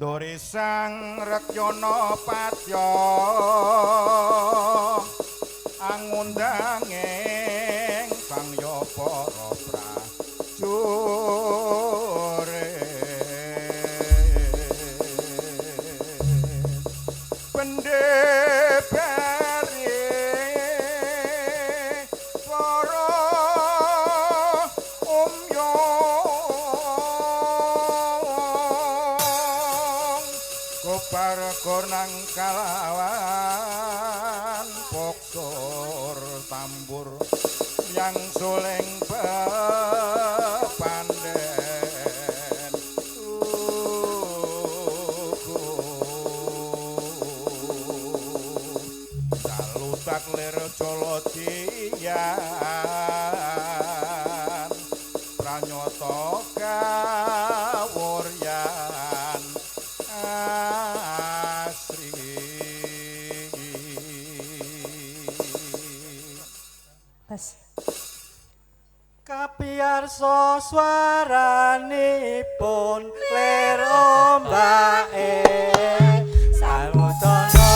Ndori sang Rekyana Padya angundanging sang ya para prajurit pendebari para Parkonang kalawan pokor tambur yang suling bepanden dalu taklir Jolodiyan pranyata kawuryan Kapiyarsa swaranipun lir ombake samudana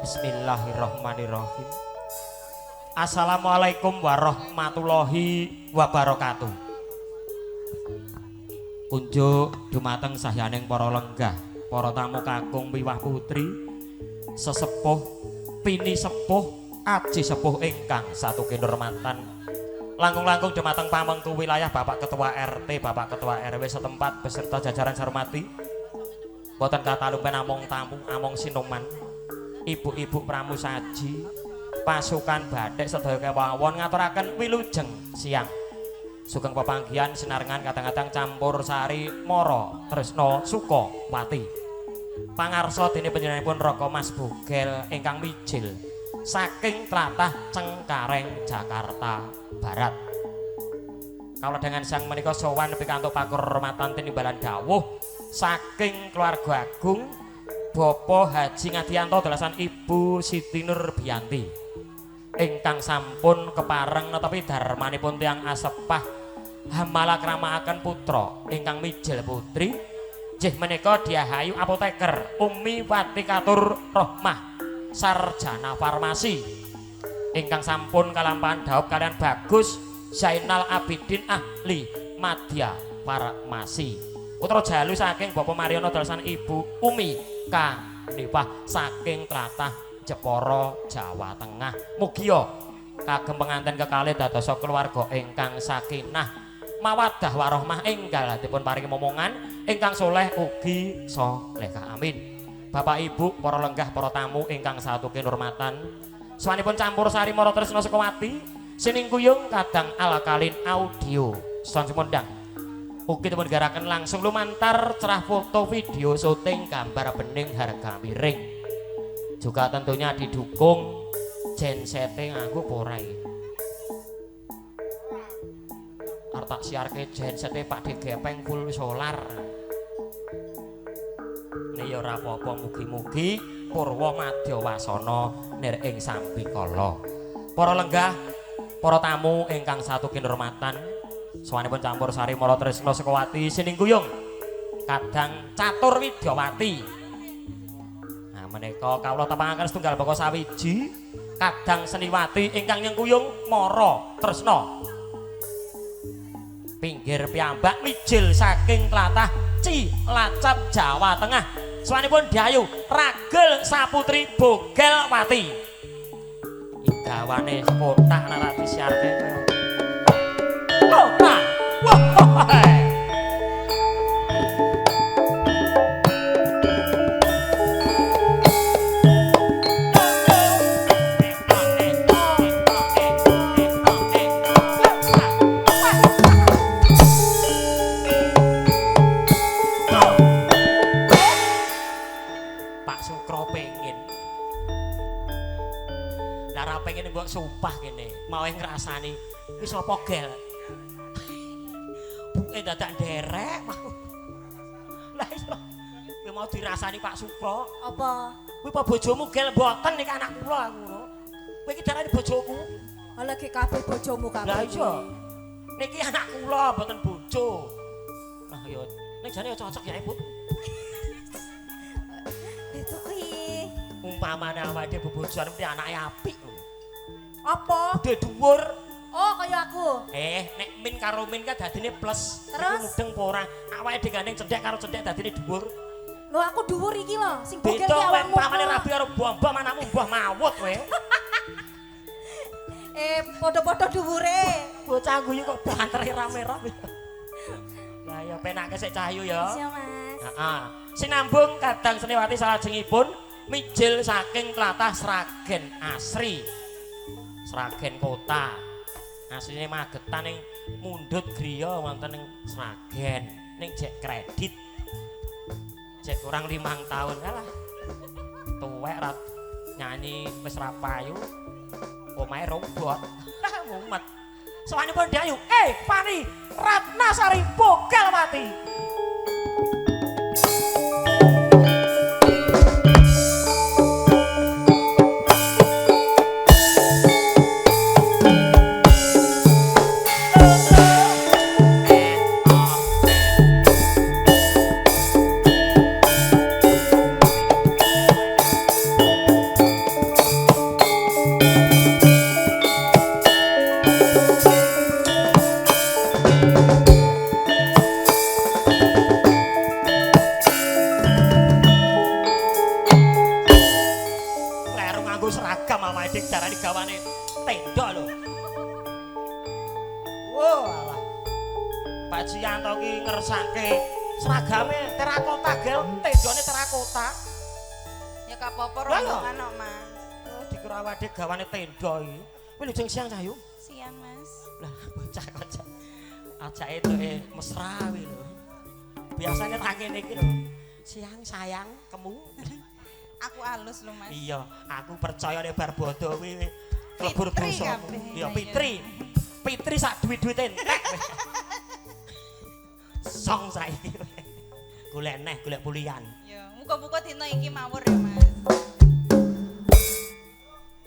Bismillahirrahmanirrahim. Assalamualaikum warahmatullahi wabarakatuh. Unjuk dumateng sahyaning para lenggah, para tamu kakung miwah putri, sesepuh, pini sepuh, aji sepuh ingkang satu kinurmatan. Langkung-langkung dumateng pamengku wilayah Bapak Ketua RT, Bapak Ketua RW setempat beserta jajaran sarmati. Boten katalumpen among tamu, among sinuman. Ibu-ibu pramusaji, pasukan batik sedaya kewawon ngaturaken wilujeng siang. Sugeng pepanggihan sinarengan kadang-kadang campur sari mara tresna Sukawati. Pangarsa dene panjenenganipun Raka Mas Bugel ingkang mijil saking tlatah Cengkareng Jakarta Barat. Kawula dengan sang menika sowan pikantuk pakurmatan tinimbalan dawuh saking keluarga agung Bapak Haji Ngadianto dalasan Ibu Siti Nurbiyanti ingkang sampun kepareng netepi darmanipun tiyang asepah hamala kramaaken putra ingkang mijil putri nggih menika Diahayu apoteker Umi Wati Katur Rohmah sarjana farmasi ingkang sampun kalampahan dhaup kalian Bagus Zainal Abidin ahli madya farmasi putra jalu saking Bapak Mariono dalasan Ibu Umi Kanipah saking tlatah Jepara Jawa Tengah. Mugia kagem penganten kekalih dadosa keluarga ingkang sakinah mawaddah warahmah enggal dipun paringi momongan ingkang soleh ugi solehah. Amin. Bapak Ibu, para lenggah, para tamu ingkang satu kinurmatan, sawanipun campur sari mara tresna Sukawati, siningkuyung kadang alakalin audio son sumendang. Ugi dipun garaken langsung lumantar cerah foto video syuting gambar bening harga miring. Juga tentunya didukung gensetting nganggo porai. Arep tak siarke gensete Pak D Gepeng full solar. Nih ya ora apa-apa mugi-mugi purwa madya wasana nir ing sambikala. Para lenggah, para tamu ingkang satu kinurmatan, sawanipun campur sari mara tresna Sukawati siningkuyung kadang Catur Widyawati. Nah menika kawula tepangaken setunggal baka sawiji kadang Seniwati ingkang nyengkuyung mara tresna. Pinggir piyambak mijil saking tlatah Cilacap Jawa Tengah. Sawanipun Diayu Ragel Saputri Bogelwati. Igawane kotak nek disiarke. Nah, wah, Pak Sukro pengen. Lara pengen mbok sumpah kene, mau ngrasani wis apa gel. Buke dadak nderek. Lah iso. Kowe mau dirasani Pak Sukro? Apa? Kuwi apa bojomu gel mboten nek anak kula ngono. Kowe iki darani bojoku. Ala ki kabeh bojomu kabeh. Lah iya. Niki anak kula mboten bojo. Nah ya nek jane ya cocok ya Ibu. Itu kuwi. Umpamane awake bebojoan mesti anake apik. Apa? Gede dhuwur. Oh, kaya aku. Nek min karo min kan dadine plus. Terus? Mudeng apa ora? Awake digandeng cendhek karo cendhek dadine dhuwur. Lho aku dhuwur iki lho, sing bogel Beda ki kowe awakmu. pamane rabi karo mbah-mbah anakmu mbah mawut kowe. Padha-padha dhuwure. Bocah guyu kok bantere rame-rame. Lah ya penake sik cahyu ya. Iya, Mas. Heeh. Sinambung kadang Seniwati salajengipun mijil saking tlatah Sragen Asri. Sragen Kota. Asline Magetan ning mundhut griya wonten ning Sragen. Ning jek kredit. Jek kurang 5 tahun kalah. Tuwek ra nyanyi wis ra payu. Omahe robot. Mumet. Sawanipun Diayu, Pani Ratnasari Bogelwati. nganggo seragam amae dik jarane gawane tenda lho. Wah, alah. Pak Cianto ki ngersake seragame terakota gel, tendane terakota. Ya gak apa-apa Lah, ya. rombongan kok, Mas. Oh, dikira awake gawane tenda iki. Kuwi lho jeng siang Cahyu. Siang, Mas. Lah, bocah kocak. Aja itu mesra kuwi lho. Biasanya tak ngene iki lho. Siang sayang kemu. Aku halus lho, Mas. Iya, aku percaya nek bar bodo kuwi lebur Fitri dosa. kabeh. Iya, Fitri. Fitri sak duit-duit entek. Song saiki. Golek neh, golek pulian. Ya, muga-muga dina iki mawur ya, Mas.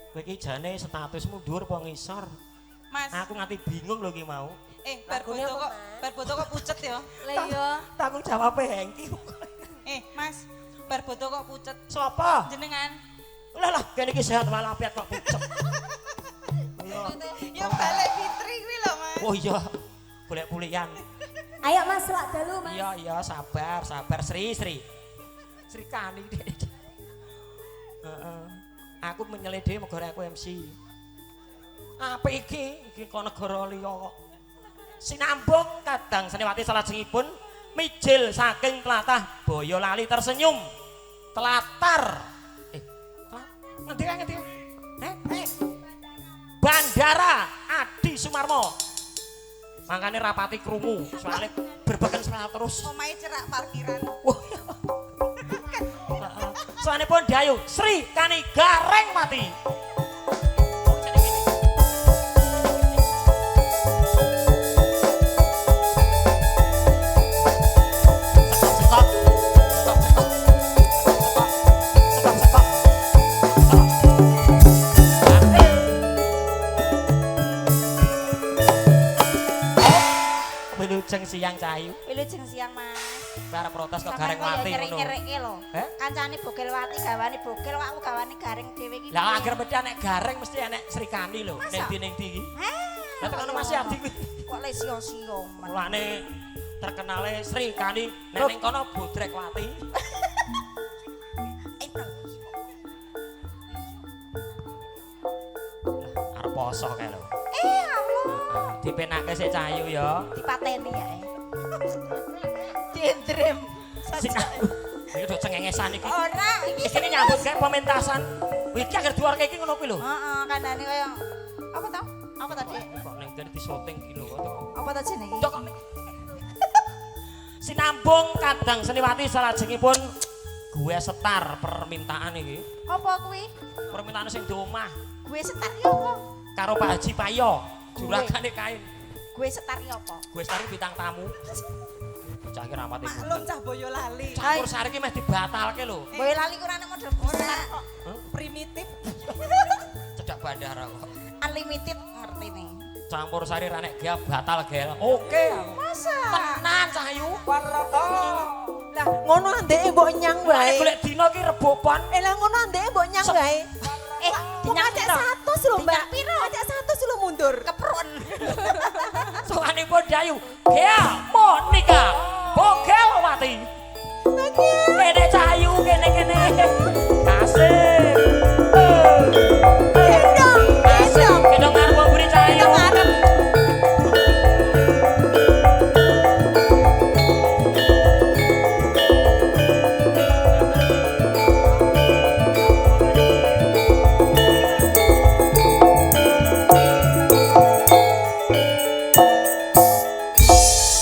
Kowe iki jane statusmu dhuwur apa ngisor? Mas, Aku nganti bingung lho ki mau. bar foto kok pucet ya. Lah iya. Tanggung jawab Hengki. Mas, bar foto kok pucet. Sopo? Jenengan. Lah kene iki sehat walafiat kok pucet. Iya. Ya balik Fitri kuwi lho, Mas. Oh iya. Golek pulian. Ayo Mas, lak dalu Mas. Iya, sabar Sri. Sri Kani. Heeh. Aku menyele dhewe mergo aku MC. Apa iki kok negara liya kok. Sinambung kadang Seniwati salajengipun mijil saking tlatah Boyolali tersenyum. Telatar. Ngendi? Bandara Adi Sumarmo. Makanya rapati krungu, soalnya berbeken serat terus. Omahe cerak parkiran. Soalnya pun Dayu, Sri Kani Gareng mati. Wilujeng siang Cahayu. Wilujeng siang Mas. Para protes kok Sampeyan gareng mati ngono. nyerek-nyereke lho. Heh? Kancane Bogelwati gawane Bogel, aku gawane Gareng dhewe iki. Lah akhir mesti anek gareng mesti anek Sri Kandi lho. Masa? Ning ndi iki? Heh. Lah tekan masih Adi kuwi. Kok le sia-sia men. Mulane terkenale Sri Kandi nek ning kono Bodrekwati. Arep poso kae lho. Allah. Dipenake sik Cahayu ya. Dipateni ya. Dendrem. Sik. Iki do cengengesan iki. Ora, Iki ini nyambut kayak pementasan. Iki akhir duarke iki ngono kuwi lho. heeh, kandhane kaya apa to? Apa tadi? Kok ning kene di syuting iki lho kok. Apa to jenenge? Ndok kok. Sinambung kadang Seniwati salajengipun gue setar permintaan iki. Apa kuwi? Permintaan sing di omah Gue setar ya apa? karo Pak Haji Payo. Juragane kain. Gue setar ya apa? Gue setari bintang tamu. Bocah iki ramate Maklum cah Boyolali. campur sari iki meh dibatalke lho. Boy lali kurane model besar kok. Primitif. Cedak bandara kok. Unlimited ngerti nih. Campur sari ranek dia batal gel. Oke. Masa? Tenan Cahayu. Lah ngono andeke mbok nyang wae. Golek dina iki Rebo Pon. Lah ngono andeke mbok nyang wae. Dinyang Ngajak piro? 100 lho, Mbak. Dinyang piro? Ngajak 100 lho mundur. Keprun. Sokanipun Dayu. Gea Monika Bogelwati. Kene Cahayu kene. Asik. Gendong, gendong. Gendong ngarep mburi Cahayu. Gendong ngarep.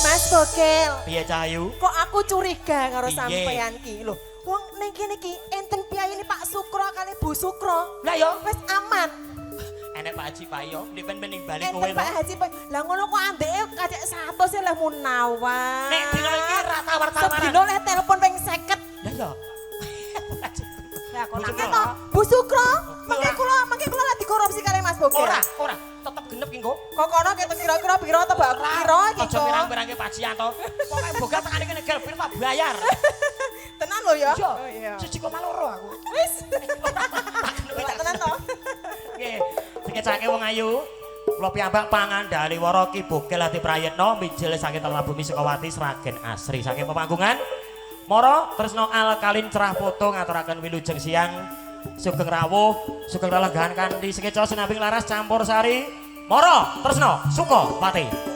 Mas Bogel, Piye Cahayu? kok aku curiga karo Piye? sampeyan ki lho. Wong ning kene ki enten piyayine Pak Sukro kali Bu Sukro. Lah yo Wis aman. enek Pak Haji Payo, dipen bening bali kowe Enten Pak to. Haji Pak. Lah ngono kok andeke kajak 100 lah munawar. Nek dina iki ra tawar-tawaran. Sedino leh telepon ping 50. Lah yo. Lah kok Bu nak Sukro. Keto, Bu Sukro, mangke kula lagi korupsi kali Mas Bogel. Ora, tetep genep ki, Ngko. Kok kono ketok kira-kira piro to, Mbak? Piro iki, Aja pirang-pirangke Pak Cianto. Pokoke boga tangane kene gel pir tak bayar. Tenan lho ya. Yo. Oh, iya. 1,2 aku. Wis. Tak tenan to. Nggih, dikecake wong ayu. Kula piyambak pangandali wara Ki Bogel Ati Prayitna mijil saking Telah Bumi Sukawati Sragen Asri saking pemanggungan. Mara tresna alkalin cerah foto ngaturaken wilujeng siang Sugeng rawuh, sugeng lelegahan kanthi sekeca sinambing laras campur sari. Mara tresna suka pati.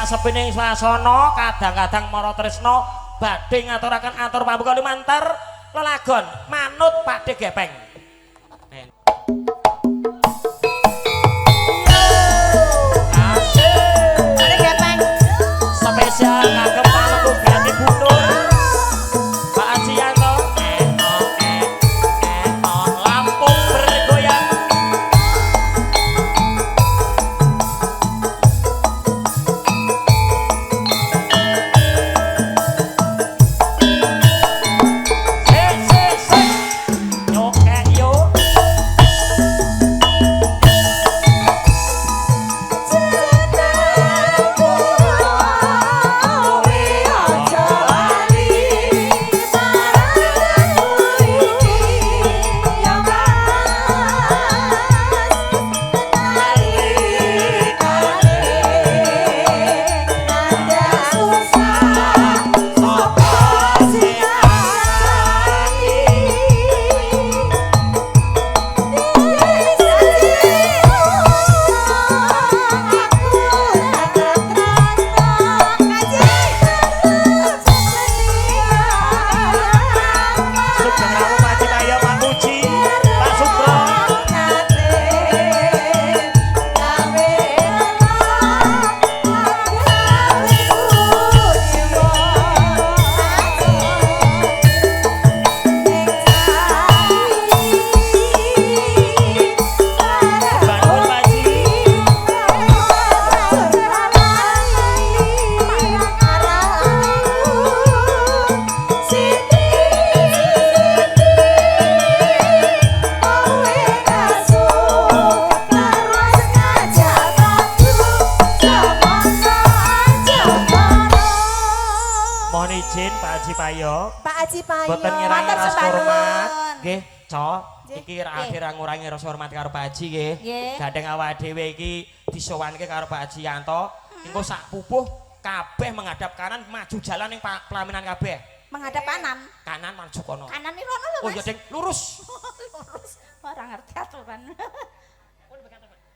Sepining swasana kadang-kadang Mara Tresna badhe ngaturaken atur pambuka lumantar lelagon manut Pakde Gepeng. Pakde Gepeng. Spesial kagem Palengku Gati Bunur. Pak Ajiyanto Lampung bergoyang. Pak Haji Payo. Boten ngirangi Matur rasa sembah hormat. nuwun. Nggih, Cok. Nggih. Iki akhir ngurangi rasa hormat karo Pak Haji nggih. Nggih. Gandeng awake dhewe iki disowanke karo Pak Haji Yanto. Engko sak pupuh kabeh menghadap kanan maju jalan ning pelaminan kabeh. Menghadap kanan. Kanan maju kono. Kanan iki rono lho, Oh Mas. ya Ding, lurus. Lurus. Ora ngerti aturan.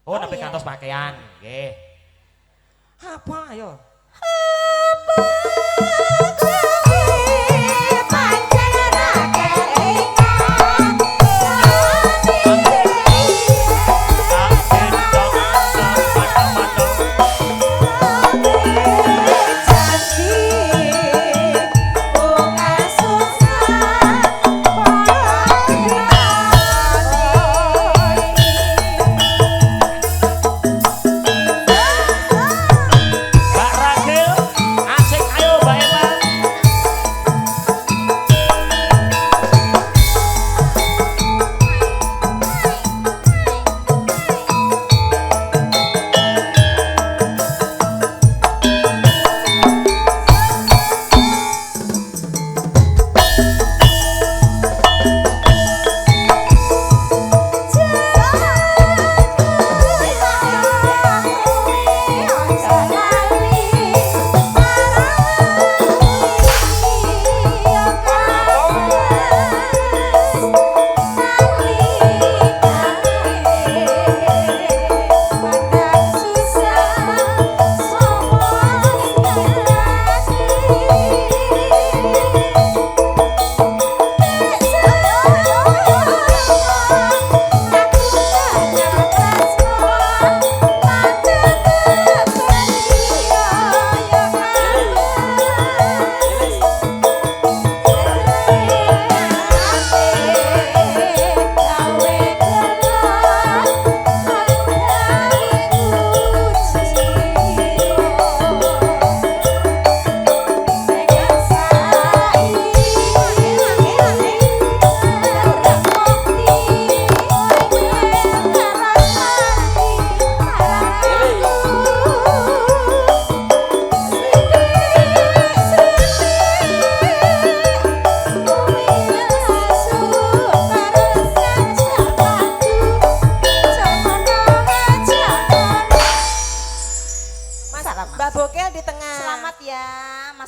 Oh, nepi iya. kantos pakaian. Nggih. Apa ayo? Mbak Ragil, asik ayo Mbak Eva.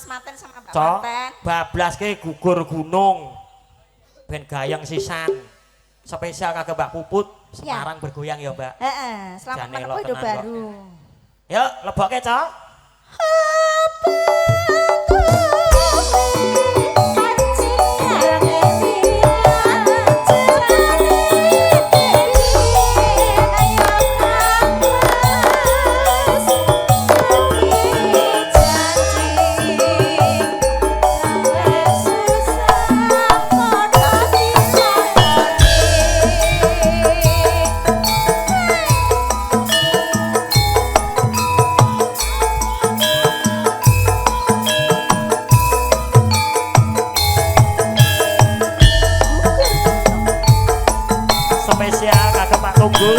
Mas Maten sama Mbak Cok, Maten. bablas ke gugur gunung. Ben gayang sisan. Spesial kagak Mbak Puput. Semarang bergoyang ya, Mbak. Heeh, selamat Jane menempuh lo hidup tenan, baru. Yuk, lebokke, Cok. Spesial kagak Pak Tunggul.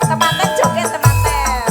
Temanten joget temanten.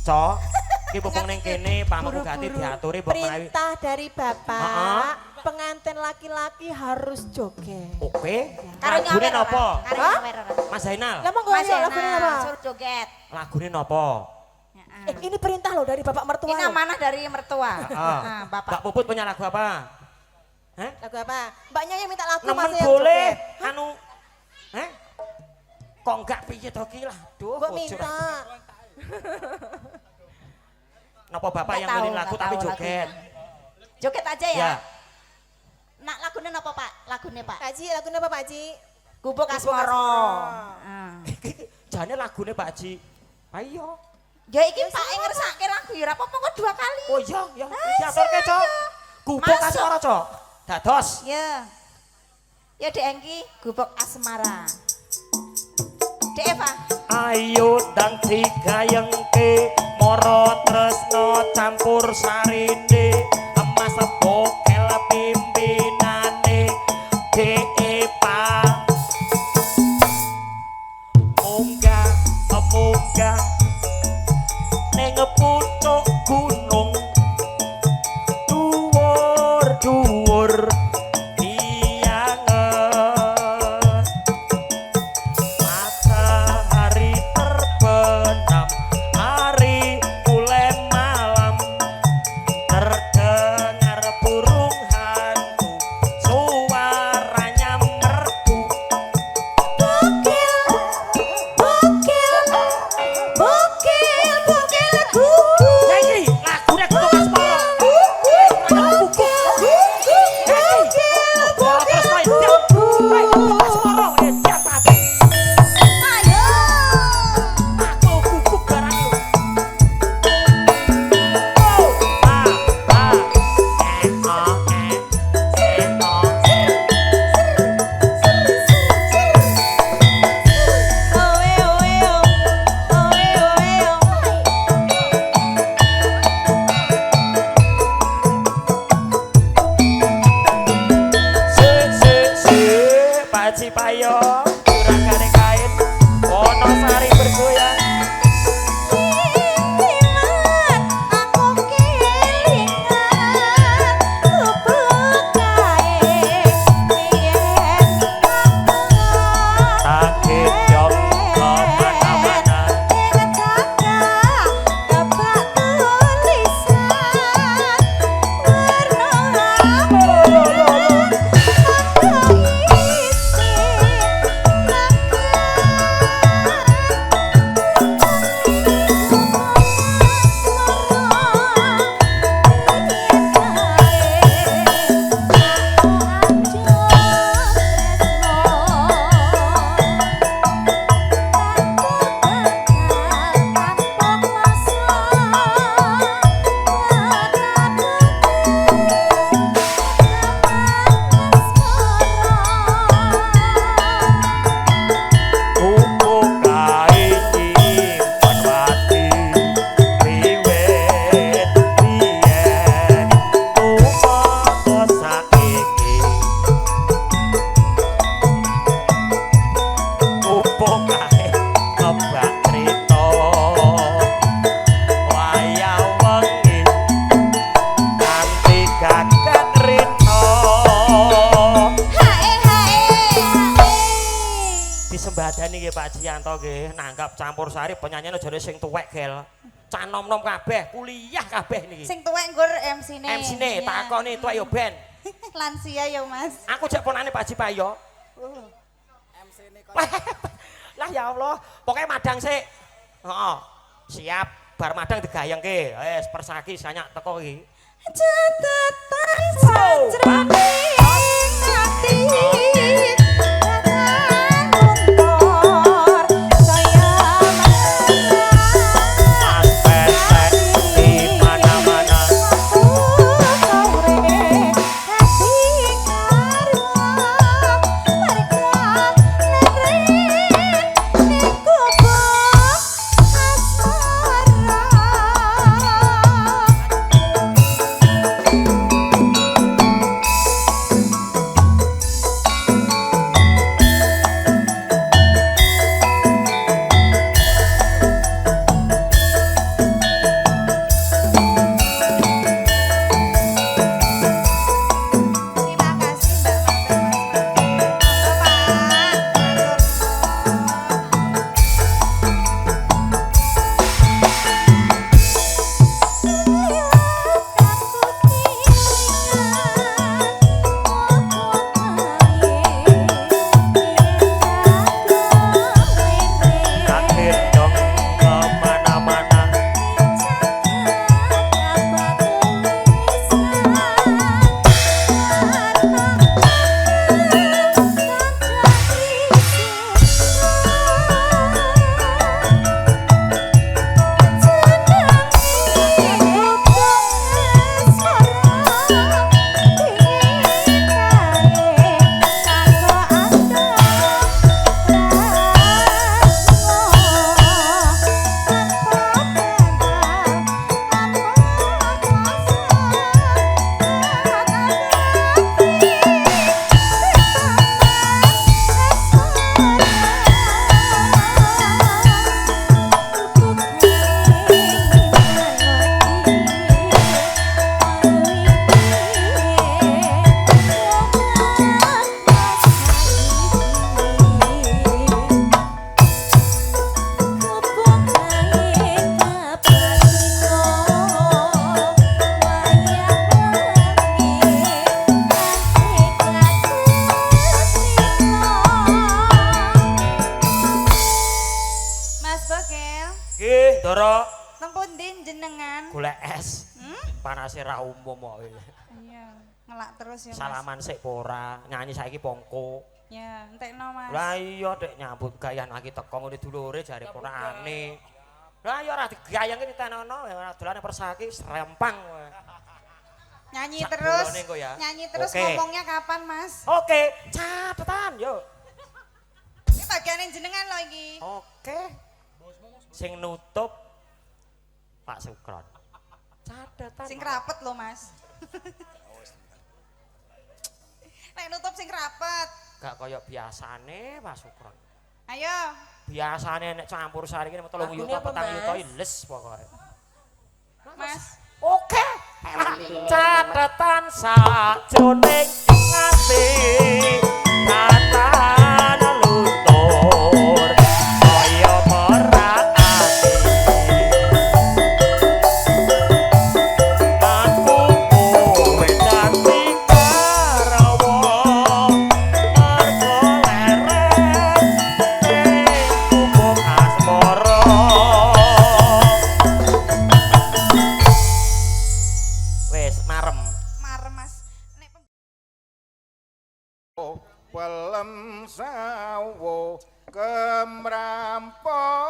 Cok, iki pupung ning kene pamugati diaturi mbok menawi. Perintah dari Bapak, Heeh. pengantin laki-laki harus joget. Oke. Karo Lagune nyawer ora? napa? Karo Hah? nyawer ora? Mas Zainal. Lah monggo Mas ayo lagune Ena, apa? suruh joget. Lagune napa? Heeh. Ini perintah loh dari Bapak mertua. Ini loh. amanah dari mertua. Heeh. Nah, Bapak. Mbak Puput punya lagu apa? Hah? Lagu apa? Mbaknya yang minta lagu Nemen Mas yang boleh joget. anu. Hah? Kok enggak piye to ki lah. Duh, Mbok bocor. minta. Napa Bapak Nggak yang tahu, milih lagu nggak tapi tahu joget? lagunya. Joget aja ya. Ya. Nak lagunya apa Pak? Lagunya Pak. Pak Ji, lagunya apa Pak Ji? Gubuk Asmoro. Asmoro. Heeh. Jane lagune Pak Ji. Ayo. Ya iki Pak ngersake lagu ya ora apa-apa kok 2 kali. Oh iya, ya. Diaturke, Cok. Gubuk Masuk. asmara, Cok. Dados. Ya. Ya Dek Engki, Gubuk Asmara. Dek Eva. Ayo dan digayengke mara tresno campur sarine emas bokel pimpinane Depa munggah munggah ning pucuk gunung dhuwur-dhuwur matahari terbenam hari mulai malam terdengar burung hantu kandhani nggih Pak Jiyanto nggih nanggap campur sari penyanyian jare sing tuwek gel. Cah nom-nom kabeh, kuliah kabeh niki. Sing tuwek nggur MC-ne. MC-ne Iya. takoni tuwek yo ben. Lansia ya Mas. Aku jek ponane Pak Ji Payo. Lah ya Allah, pokoknya madang sik. Heeh. Siap, bar madang digayengke. Wis persaki sanyak teko iki. Catatan sajrone ati katan muntor saya Mas pesek di mana-mana. Terima kasih Takdir dong kemana-mana. Mas Bokel, Nggih, Ndara. tempun din jenengan. Golek es. Panase ra umum kok. Iya, ngelak terus ya Mas. Salaman sik apa ora, nyanyi saiki pongko. Ya, entekno Mas. Lah iya dek nyambut gayan lagi teko ngene dulure jare ponakane. Lah iya ora digayangke ditenono ora dolane persaki serempang. Nyanyi Sak terus. bolone engko ya. Nyanyi terus Oke. ngomongnya kapan Mas? Oke, catetan yo. Ini bagian jenengan loh iki. Oke. Sing nutup Pak Sukron. Catetan. Sing rapet loh Mas. Nek nutup sing rapet. Gak kaya biasane Pak Sukron. Ayo. Biasane nek campur sari ki 3 Lagune yuta apa, 4 yuta Mas? les pokoke. Mas. Oke. Catatan sajroning ati katan luntur kaya merak ati. Aku kowe dadi karawa mergo leren ning kubuk asmara. Wes marem. Marem Mas. Nek Pelem sawo kemrampok